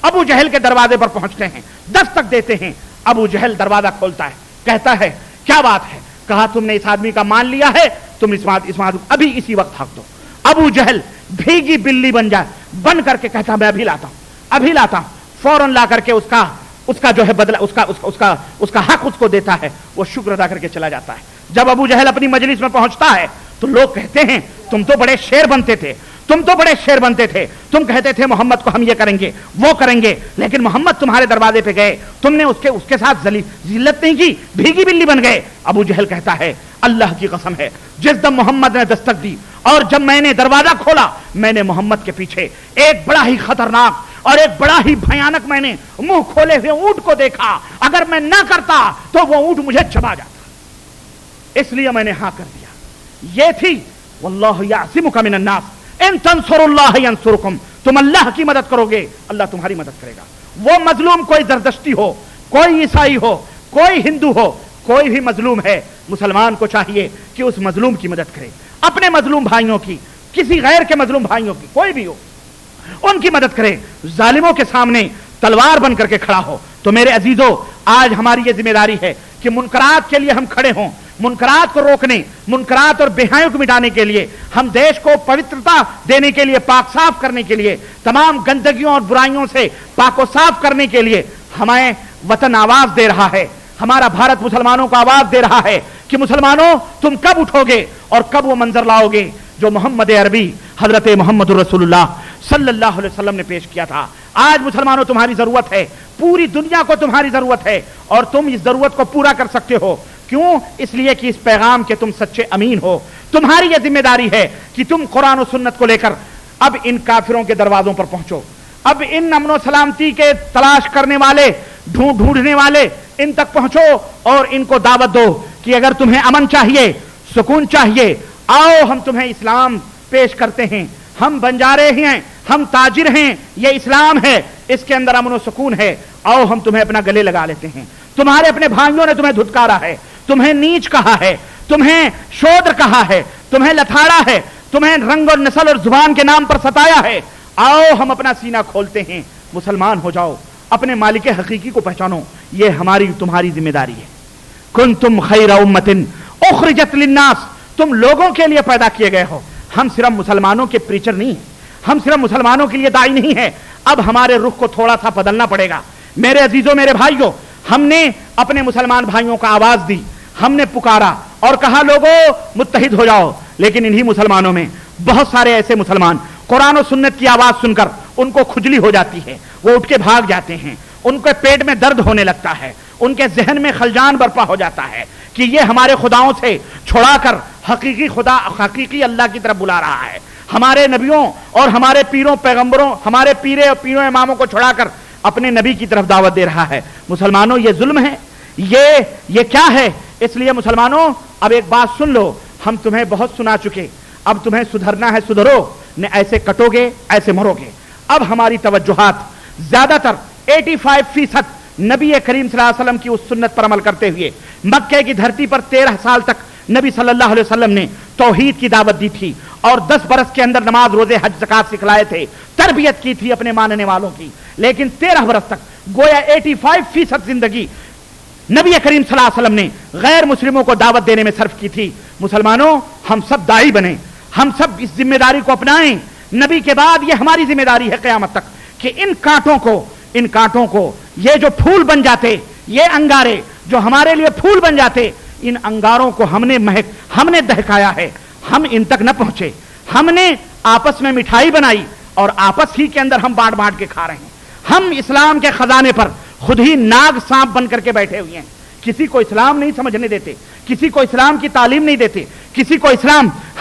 ابو جہل کے دروازے پر پہنچتے ہیں، دستک دیتے ہیں. ابو جہل دروازہ کھولتا ہے، کہتا ہے کیا بات ہے؟ کہا تم نے اس آدمی کا مان لیا ہے، تم اس ابھی اسی وقت ہاک دو. ابو جہل بھیگی بلی بن کر کے کہتا میں ابھی لاتا ہوں. فوراً لا کر کے اس کا جو ہے بدلہ اس کا حق اس کو دیتا ہے. وہ شکر ادا کر کے چلا جاتا ہے. جب ابو جہل اپنی مجلس میں پہنچتا ہے تو لوگ کہتے ہیں تم تو بڑے شیر بنتے تھے، تم کہتے تھے محمد کو ہم یہ کریں گے وہ کریں گے، لیکن محمد تمہارے دروازے پہ گئے، تم نے اس کے ساتھ ذلت نہیں کی، بھیگی بلی بن گئے. ابو جہل کہتا ہے اللہ کی قسم ہے جس دم محمد نے دستک دی اور جب میں نے دروازہ کھولا میں نے محمد کے پیچھے ایک بڑا ہی خطرناک اور ایک بڑا ہی بھیانک میں نے منہ کھولے ہوئے اونٹ کو دیکھا. اگر میں نہ کرتا تو وہ اونٹ مجھے چبا جاتا، اس لیے میں نے ہاں کر دیا. یہ تھی واللہ یعصمک من الناس ان تنصروا اللہ ینصرکم. تم اللہ کی مدد کرو گے اللہ تمہاری مدد کرے گا. وہ مظلوم کوئی زردشتی ہو، کوئی عیسائی ہو، کوئی ہندو ہو، کوئی بھی مظلوم ہے، مسلمان کو چاہیے کہ اس مظلوم کی مدد کرے، اپنے مظلوم بھائیوں کی، کسی غیر کے مظلوم بھائیوں کی، کوئی بھی ہو ان کی مدد کرے، ظالموں کے سامنے تلوار بن کر کے کھڑا ہو. تو میرے عزیزو آج ہماری یہ ذمہ داری ہے کہ منکرات کے لیے ہم کھڑے ہوں، منکرات کو روکنے، منکرات اور بےحیاں کو مٹانے کے لیے، ہم دیش کو پوترتا دینے کے لیے، پاک صاف کرنے کے لیے، تمام گندگیوں اور برائیوں سے پاک و صاف کرنے کے لیے ہمیں وطن آواز دے رہا ہے. ہمارا بھارت مسلمانوں کو آواز دے رہا ہے کہ مسلمانوں تم کب اٹھو گے اور کب وہ منظر لاؤ گے جو محمد عربی حضرت محمد رسول اللہ صلی اللہ علیہ وسلم نے پیش کیا تھا. آج مسلمانوں تمہاری ضرورت ہے، پوری دنیا کو تمہاری ضرورت ہے اور تم اس ضرورت کو پورا کر سکتے ہو. کیوں؟ اس لیے کہ اس پیغام کے تم سچے امین ہو. تمہاری یہ ذمہ داری ہے کہ تم قرآن و سنت کو لے کر اب ان کافروں کے دروازوں پر پہنچو، اب ان امن و سلامتی کے تلاش کرنے والے، ڈھونڈنے والے ان تک پہنچو اور ان کو دعوت دو کہ اگر تمہیں امن چاہیے، سکون چاہیے، آؤ ہم تمہیں اسلام پیش کرتے ہیں. ہم بنجارے ہیں، ہم تاجر ہیں، یہ اسلام ہے، اس کے اندر امن و سکون ہے، آؤ ہم تمہیں اپنا گلے لگا لیتے ہیں. تمہارے اپنے بھائیوں نے تمہیں دھتکارا ہے، تمہیں نیچ کہا ہے، تمہیں شودر کہا ہے، تمہیں لتھاڑا ہے، تمہیں رنگ اور نسل اور زبان کے نام پر ستایا ہے. آؤ ہم اپنا سینہ کھولتے ہیں، مسلمان ہو جاؤ، اپنے مالک حقیقی کو پہچانو. یہ ہماری تمہاری ذمہ داری ہے. کنتم خیر امۃ اخرجت للناس، تم لوگوں کے لیے پیدا کیے گئے ہو. ہم صرف مسلمانوں کے پریچر نہیں ہیں، ہم صرف مسلمانوں کے لیے داعی نہیں ہیں. اب ہمارے رخ کو تھوڑا سا بدلنا پڑے گا. میرے عزیزوں، میرے بھائیوں، ہم نے اپنے مسلمان بھائیوں کا آواز دی، ہم نے پکارا اور کہا لوگوں متحد ہو جاؤ. لیکن انہی مسلمانوں میں بہت سارے ایسے مسلمان قرآن و سنت کی آواز سن کر ان کو کھجلی ہو جاتی ہے، وہ اٹھ کے بھاگ جاتے ہیں، ان کے پیٹ میں درد ہونے لگتا ہے، ان کے ذہن میں خلجان برپا ہو جاتا ہے کہ یہ ہمارے خداؤں سے چھڑا کر حقیقی خدا، حقیقی اللہ کی طرف بلا رہا ہے. ہمارے نبیوں اور ہمارے پیروں پیغمبروں، ہمارے پیروں اماموں کو چھڑا کر اپنے نبی کی طرف دعوت دے رہا ہے. مسلمانوں یہ ظلم ہے، یہ کیا ہے؟ اس لیے مسلمانوں اب ایک بات سن لو، ہم تمہیں بہت سنا چکے، اب تمہیں سدھرنا ہے، سدھرو، نہ ایسے کٹو گے ایسے مرو گے. اب ہماری توجہات زیادہ تر 85% نبی کریم صلی اللہ علیہ وسلم کی اس سنت پر عمل کرتے ہوئے، مکے کی دھرتی پر 13 سال تک نبی صلی اللہ علیہ وسلم نے توحید کی دعوت دی تھی اور 10 برس کے اندر نماز، روزے، حج، زکات سکھلائے تھے، تربیت کی تھی اپنے ماننے والوں کی. لیکن 13 برس تک گویا 85% زندگی نبی کریم صلی اللہ علیہ وسلم نے غیر مسلموں کو دعوت دینے میں صرف کی تھی. مسلمانوں ہم سب داعی بنیں، ہم سب اس ذمہ داری کو اپنائیں. نبی کے بعد یہ ہماری ذمہ داری ہے قیامت تک کہ ان کانٹوں کو یہ جو پھول بن جاتے، یہ انگارے جو ہمارے لیے پھول بن جاتے، ان انگاروں کو ہم نے دہکایا ہے، ہم ان تک نہ پہنچے. ہم نے آپس میں مٹھائی بنائی اور آپس ہی کے اندر ہم بانٹ کے کھا رہے ہیں. ہم اسلام کے خزانے پر خود ہی ناگ سانپ بن کر کے بیٹھے ہوئے ہیں. کسی کو اسلام نہیں سمجھنے دیتے، کسی کو اسلام کی تعلیم نہیں دیتے، کسی کو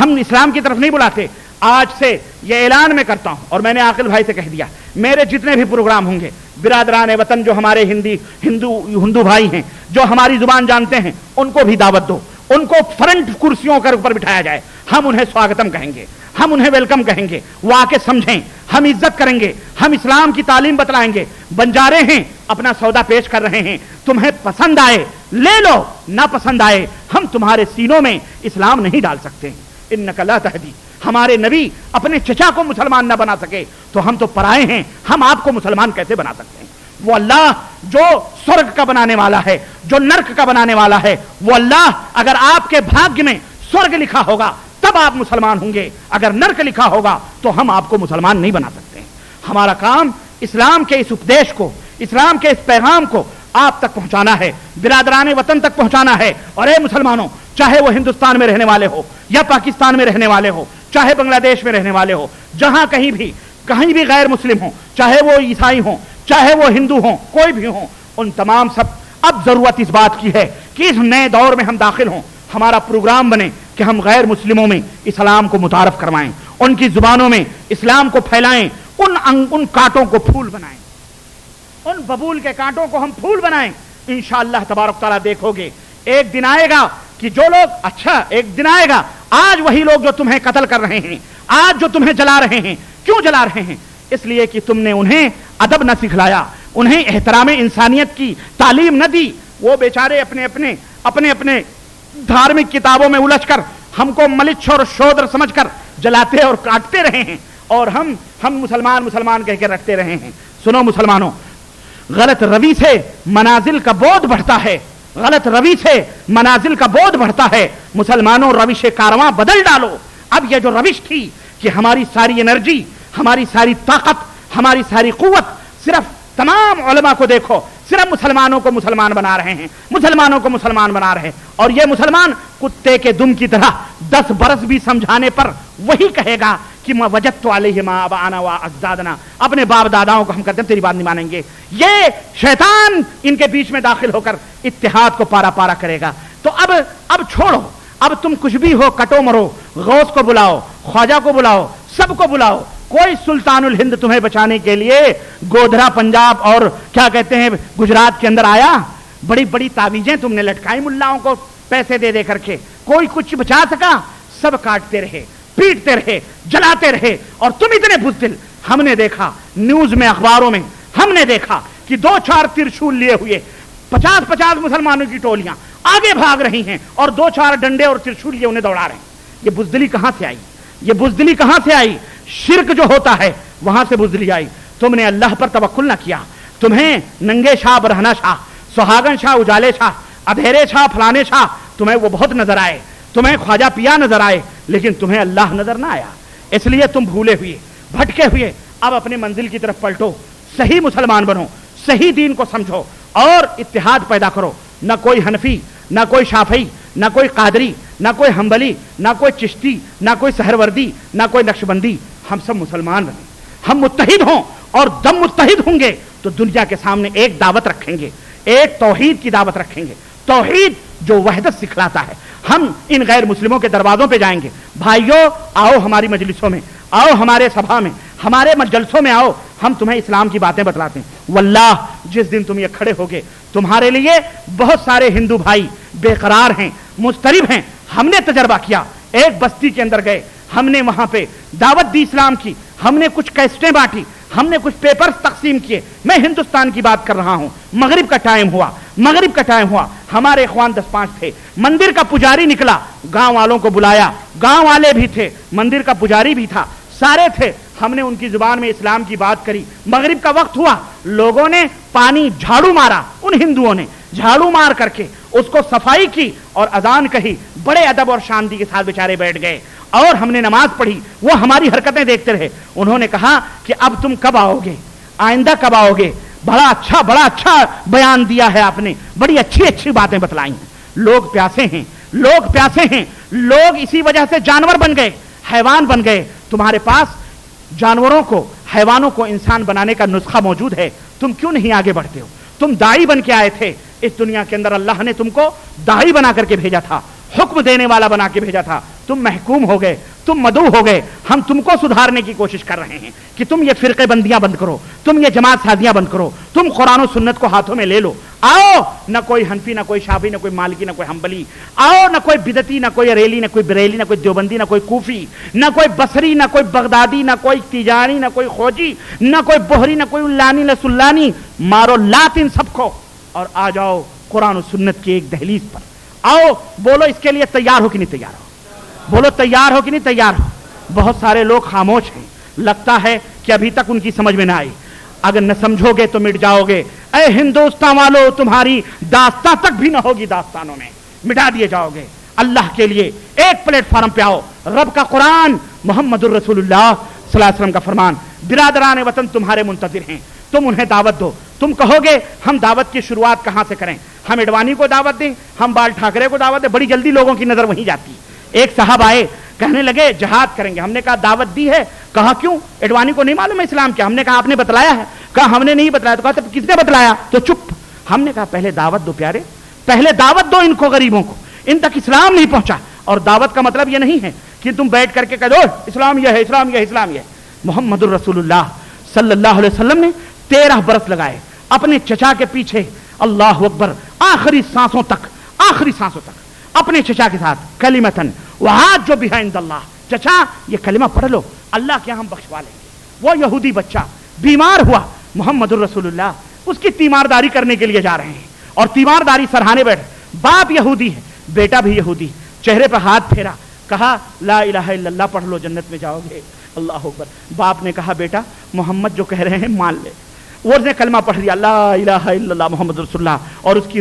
ہم اسلام کی طرف نہیں بلاتے. آج سے یہ اعلان میں کرتا ہوں اور میں نے عاقل بھائی سے کہہ دیا، میرے جتنے بھی پروگرام ہوں گے، برادران وطن جو ہمارے ہندو بھائی ہیں، جو ہماری زبان جانتے ہیں، ان کو بھی دعوت دو، ان کو فرنٹ کرسیوں کے اوپر بٹھایا جائے. ہم انہیں سواگتم کہیں گے، ہم انہیں ویلکم کہیں گے، وہ آ کے سمجھیں، ہم عزت کریں گے، ہم اسلام کی تعلیم بتلائیں گے. بنجارے ہیں، اپنا سودا پیش کر رہے ہیں، تمہیں پسند آئے لے لو، نہ پسند آئے ہم تمہارے سینوں میں اسلام نہیں ڈال سکتے. انک لا تہدی، ہمارے نبی اپنے چچا کو مسلمان نہ بنا سکے تو ہم تو پرائے ہیں، ہم آپ کو مسلمان کیسے بنا سکتے ہیں؟ وہ اللہ جو سرگ کا بنانے والا ہے، جو نرک کا بنانے والا ہے، وہ اللہ اگر آپ کے بھاگیہ میں سرگ لکھا ہوگا تب آپ مسلمان ہوں گے، اگر نرک لکھا ہوگا تو ہم آپ کو مسلمان نہیں بنا سکتے ہیں۔ ہمارا کام اسلام کے اس اپدیش کو، اسلام کے اس پیغام کو آپ تک پہنچانا ہے، برادران وطن تک پہنچانا ہے۔ اور اے مسلمانوں، چاہے وہ ہندوستان میں رہنے والے ہو یا پاکستان میں رہنے والے ہو، چاہے بنگلہ دیش میں رہنے والے ہو، جہاں کہیں بھی غیر مسلم ہوں، چاہے وہ عیسائی ہوں، چاہے وہ ہندو ہوں، کوئی بھی ہوں، ان تمام سب اب ضرورت اس بات کی ہے کہ اس نئے دور میں ہم داخل ہوں، ہمارا پروگرام بنے کہ ہم غیر مسلموں میں اسلام کو متعارف کروائیں، ان کی زبانوں میں اسلام کو پھیلائیں، ان کانٹوں کو پھول بنائیں، ان ببول کے کانٹوں کو ہم پھول بنائیں۔ انشاءاللہ تبارک تعالیٰ دیکھو گے ایک دن آئے گا کہ جو لوگ ایک دن آئے گا، آج وہی لوگ جو تمہیں قتل کر رہے ہیں، آج جو تمہیں جلا رہے ہیں، کیوں جلا رہے ہیں؟ اس لیے کہ تم نے انہیں ادب نہ سکھلایا، انہیں احترام انسانیت کی تعلیم نہ دی۔ وہ بیچارے اپنے اپنے دھارمک کتابوں میں الجھ کر ہم کو ملچ اور شودر سمجھ کر جلاتے اور کاٹتے رہے ہیں، اور ہم مسلمان کہہ کے رکھتے رہے ہیں۔ سنو مسلمانوں، غلط روی سے منازل کا بودھ بڑھتا ہے، غلط روی سے منازل کا بودھ بڑھتا ہے۔ مسلمانوں، روش کارواں بدل ڈالو۔ اب یہ جو روش تھی کہ ہماری ساری انرجی، ہماری ساری طاقت، ہماری ساری قوت صرف تمام علماء کو دیکھو، صرف مسلمانوں کو مسلمان بنا رہے ہیں، مسلمانوں کو مسلمان بنا رہے ہیں، اور یہ مسلمان کتے کے دم کی طرح 10 برس بھی سمجھانے پر وہی کہے گا کہ وجدت علیہما آباءنا و اجدادنا، اپنے باپ داداؤں کو ہم کہتے ہیں تیری بات نہیں مانیں گے۔ یہ شیطان ان کے بیچ میں داخل ہو کر اتحاد کو پارا پارا کرے گا۔ تو اب چھوڑو، اب تم کچھ بھی ہو، کٹو مرو، غوث کو بلاؤ، خواجہ کو بلاؤ، سب کو بلاؤ، کوئی سلطان الہند تمہیں بچانے کے لیے گودھرا پنجاب اور کیا کہتے ہیں گجرات کے اندر آیا؟ بڑی بڑی تعویذیں تم نے لٹکائی ملاؤں کو پیسے دے کر کے، کوئی کچھ بچا سکا؟ سب کاٹتے رہے، پیٹتے رہے، جلاتے رہے، اور تم اتنے بزدل۔ ہم نے دیکھا نیوز میں، اخباروں میں ہم نے دیکھا کہ 2-4 ترشول لیے ہوئے 50-50 مسلمانوں کی ٹولیاں آگے بھاگ رہی ہیں، اور 2-4 ڈنڈے اور ترشول لیے انہیں دوڑا رہے ہیں۔ یہ بزدلی کہاں سے آئی؟ یہ بزدلی کہاں سے آئی؟ شرک جو ہوتا ہے وہاں سے بزدلی آئی۔ تم نے اللہ پر توکل نہ کیا، تمہیں ننگے شاہ، برہنہ شاہ، سہاگن شاہ، اجالے شاہ، ادھیرے شاہ، فلانے شاہ تمہیں وہ بہت نظر آئے، تمہیں خواجہ پیا نظر آئے، لیکن تمہیں اللہ نظر نہ آیا، اس لیے تم بھولے ہوئے، بھٹکے ہوئے۔ اب اپنے منزل کی طرف پلٹو، صحیح مسلمان بنو، صحیح دین کو سمجھو اور اتحاد پیدا کرو۔ نہ کوئی حنفی، نہ کوئی شافعی، نہ کوئی قادری، نہ کوئی حنبلی، نہ کوئی چشتی، نہ کوئی سہروردی، نہ کوئی نقشبندی، ہم سب مسلمان بنیں، ہم متحد ہوں، اور جب متحد ہوں گے تو دنیا کے سامنے ایک دعوت رکھیں گے، ایک توحید کی دعوت رکھیں گے، توحید جو وحدت سکھلاتا ہے۔ ہم ان غیر مسلموں کے دروازوں پہ جائیں گے، بھائیوں آؤ ہماری مجلسوں میں، آؤ ہمارے سبھا میں، ہمارے جلسوں میں آؤ، ہم تمہیں اسلام کی باتیں بتلاتے ہیں۔ واللہ جس دن تم یہ کھڑے ہوگے، تمہارے لیے بہت سارے ہندو بھائی بے قرار ہیں، مضطرب ہیں۔ ہم نے تجربہ کیا، ایک بستی کے اندر گئے، ہم نے وہاں پہ دعوت دی اسلام کی، ہم نے کچھ کیسٹیں بانٹی، ہم نے کچھ پیپرز تقسیم کیے۔ میں ہندوستان کی بات کر رہا ہوں، مغرب کا ٹائم ہوا، ہمارے اخوان 10-5 تھے، مندر کا پجاری نکلا، گاؤں والوں کو بلایا، گاؤں والے بھی تھے، مندر کا پجاری بھی تھا، سارے تھے، ہم نے ان کی زبان میں اسلام کی بات کری۔ مغرب کا وقت ہوا، لوگوں نے پانی جھاڑو مارا، ان ہندوؤں نے جھاڑو مار کر کے اس کو صفائی کی اور اذان کہی، بڑے ادب اور شانتی کے ساتھ بیچارے بیٹھ گئے، اور ہم نے نماز پڑھی، وہ ہماری حرکتیں دیکھتے رہے۔ انہوں نے کہا کہ اب تم کب آؤ گے، آئندہ کب آؤ گے؟ بڑا اچھا بیان دیا ہے آپ نے، بڑی اچھی باتیں بتلائی ہیں۔ لوگ پیاسے ہیں، لوگ اسی وجہ سے جانور بن گئے، حیوان بن گئے۔ تمہارے پاس جانوروں کو، حیوانوں کو انسان بنانے کا نسخہ موجود ہے، تم کیوں نہیں آگے بڑھتے ہو؟ تم داعی بن کے آئے تھے اس دنیا کے اندر، اللہ نے تم کو داعی بنا کر کے بھیجا تھا، حکم دینے والا بنا کے بھیجا تھا، تم محکوم ہو گئے، تم مدعو ہو گئے۔ ہم تم کو سدھارنے کی کوشش کر رہے ہیں کہ تم یہ فرقے بندیاں بند کرو، تم یہ جماعت سازیاں بند کرو، تم قرآن و سنت کو ہاتھوں میں لے لو۔ آؤ، نہ کوئی حنفی، نہ کوئی شافعی، نہ کوئی مالکی، نہ کوئی حنبلی، آؤ، نہ کوئی بدعتی، نہ کوئی ریلی، نہ کوئی بریلی، نہ کوئی دیوبندی، نہ کوئی کوفی، نہ کوئی بصری، نہ کوئی بغدادی، نہ کوئی تیجانی، نہ کوئی خوجی، نہ کوئی بہری، نہ کوئی علانی، نہ سلانی، مارو لات ان سب کو اور آ جاؤ قرآن و سنت کی ایک دہلیز پر۔ آؤ، بولو اس کے لیے تیار ہو کہ نہیں تیار ہو؟ بولو تیار ہو کہ نہیں تیار ہو؟ بہت سارے لوگ خاموش ہیں، لگتا ہے کہ ابھی تک ان کی سمجھ میں نہ آئی. اگر نہ سمجھو گے تو مٹ جاؤ گے. اے ہندوستان والو، تمہاری داستان تک بھی نہ ہوگی، داستانوں میں مٹا دیے جاؤ گے. اللہ کے لیے ایک پلیٹ فارم پہ آؤ. رب کا قرآن، محمد الرسول اللہ صلی اللہ علیہ وسلم کا فرمان. برادران وطن تمہارے منتظر ہیں، تم انہیں دعوت دو. تم کہو گے ہم دعوت کی شروعات کہاں سے کریں؟ ہم اڈوانی کو دعوت دیں، ہم بال ٹھاکرے کو دعوت دیں؟ بڑی جلدی لوگوں کی نظر وہیں جاتی. ایک صاحب آئے، کہنے لگے جہاد کریں گے. ہم نے کہا دعوت دی ہے. کہا کیوں؟ اڈوانی کو نہیں معلوم ہے اسلام کیا؟ ہم نے کہا آپ نے بتلایا ہے. کہا ہم نے نہیں بتلایا. تو کہا کس نے بتلایا؟ تو چپ. ہم نے کہا پہلے دعوت دو پیارے، پہلے دعوت دو ان کو، غریبوں کو. ان تک اسلام نہیں پہنچا. اور دعوت کا مطلب یہ نہیں ہے کہ تم بیٹھ کر کے کہہ دو اسلام یہ ہے، اسلام یہ ہے، اسلام یہ ہے. محمد الرسول اللہ صلی اللہ علیہ وسلم نے 13 برس لگائے اپنے چچا کے پیچھے. اللہ اکبر. آخری سانسوں تک اپنے چچا کے ساتھ کلمتن وحاج جو بہائند اللہ. چچا یہ کلمہ پڑھ لو، اللہ کے ہم بخشوا لیں گے. وہ یہودی بچہ بیمار ہوا، محمد الرسول اللہ اس کی تیمارداری کرنے کے لیے جا رہے ہیں اور تیمارداری سرہانے بیٹھے. باپ یہودی ہے، بیٹا بھی یہودی. چہرے پہ ہاتھ پھیرا، کہا لا الہ الا اللہ پڑھ لو، جنت میں جاؤ گے. اللہ اکبر. باپ نے کہا بیٹا محمد جو کہہ رہے ہیں مان لے. وہ نے کلمہ پڑھ لیا، لا الہ الا اللہ محمد رسول اللہ، اور اس کی